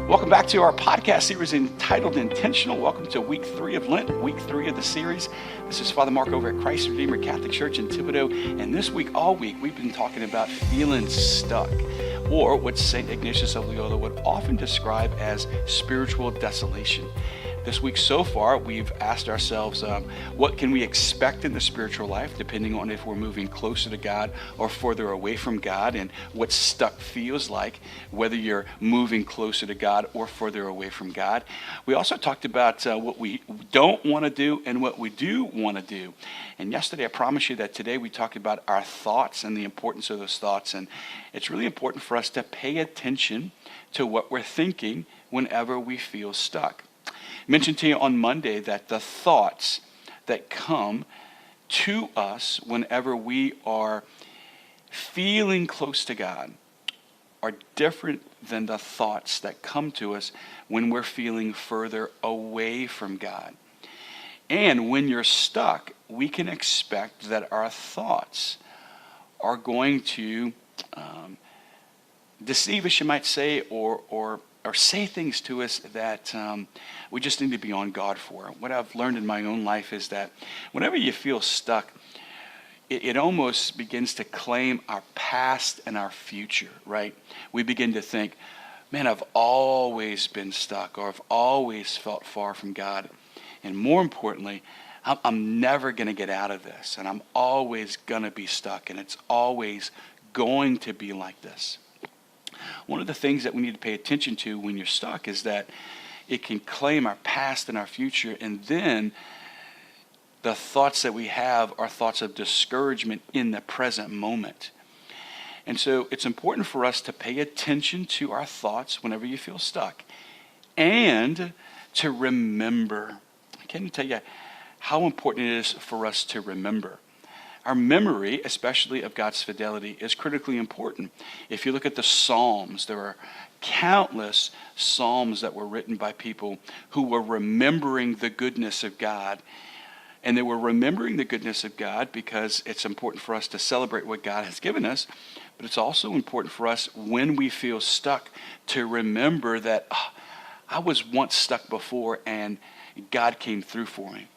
Welcome back to our podcast series entitled Intentional. Welcome to week 3 of Lent, week 3 of the series. This is Father Mark over at Christ Redeemer Catholic Church in Thibodaux. And this week, all week, we've been talking about feeling stuck, or what St. Ignatius of Loyola would often describe as spiritual desolation. This week so far, we've asked ourselves, what can we expect in the spiritual life, depending on if we're moving closer to God or further away from God, and what stuck feels like, whether you're moving closer to God or further away from God. We also talked about what we don't want to do and what we do want to do. And yesterday, I promised you that today we talked about our thoughts and the importance of those thoughts. And it's really important for us to pay attention to what we're thinking whenever we feel stuck. I mentioned to you on Monday that the thoughts that come to us whenever we are feeling close to God are different than the thoughts that come to us when we're feeling further away from God. And when you're stuck, we can expect that our thoughts are going to deceive us, you might say, or say things to us that we just need to be on guard for. What I've learned in my own life is that whenever you feel stuck, it almost begins to claim our past and our future, right? We begin to think, man, I've always been stuck, or I've always felt far from God. And more importantly, I'm never going to get out of this, and I'm always going to be stuck, and it's always going to be like this. One of the things that we need to pay attention to when you're stuck is that it can claim our past and our future, and then the thoughts that we have are thoughts of discouragement in the present moment. And so it's important for us to pay attention to our thoughts whenever you feel stuck, and to remember. I can't tell you how important it is for us to remember. Our memory, especially of God's fidelity, is critically important. If you look at the Psalms, there are countless Psalms that were written by people who were remembering the goodness of God. And they were remembering the goodness of God because it's important for us to celebrate what God has given us. But it's also important for us when we feel stuck to remember that I was once stuck before and God came through for me.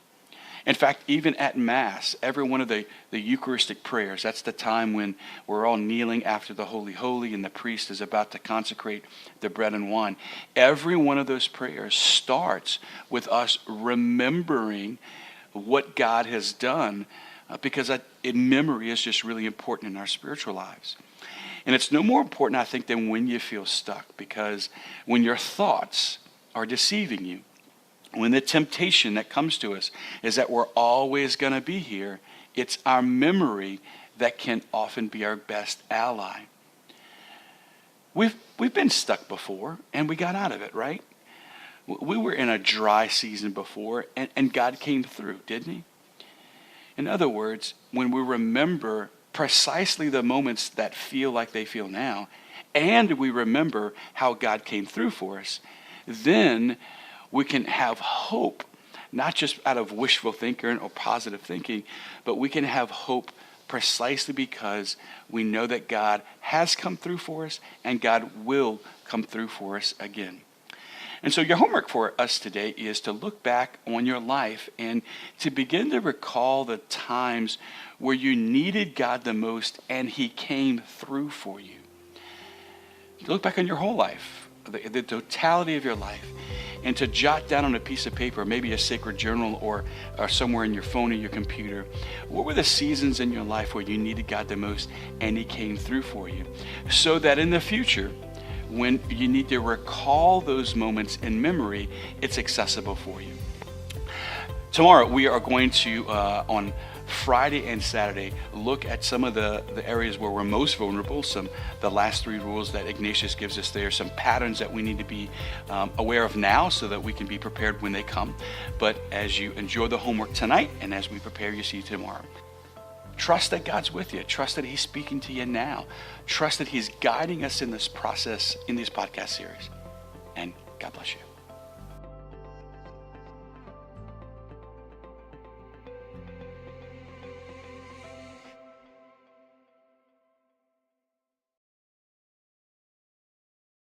In fact, even at Mass, every one of the Eucharistic prayers, that's the time when we're all kneeling after the Holy Holy and the priest is about to consecrate the bread and wine. Every one of those prayers starts with us remembering what God has done, because memory is just really important in our spiritual lives. And it's no more important, I think, than when you feel stuck, because when your thoughts are deceiving you, when the temptation that comes to us is that we're always going to be here, it's our memory that can often be our best ally. We've been stuck before, and we got out of it, right? We were in a dry season before, and God came through, didn't he? In other words, when we remember precisely the moments that feel like they feel now, and we remember how God came through for us, then we can have hope, not just out of wishful thinking or positive thinking, but we can have hope precisely because we know that God has come through for us and God will come through for us again. And so your homework for us today is to look back on your life and to begin to recall the times where you needed God the most and he came through for you. Look back on your whole life, the totality of your life, and to jot down on a piece of paper, maybe a sacred journal or somewhere in your phone or your computer, what were the seasons in your life where you needed God the most and he came through for you, so that in the future, when you need to recall those moments in memory, it's accessible for you. Tomorrow we are going to, on Friday and Saturday, look at some of the areas where we're most vulnerable, the last 3 rules that Ignatius gives us there, some patterns that we need to be aware of now so that we can be prepared when they come. But as you enjoy the homework tonight and as we prepare you, see you tomorrow, trust that God's with you. Trust that he's speaking to you now. Trust that he's guiding us in this process, in this podcast series. And God bless you.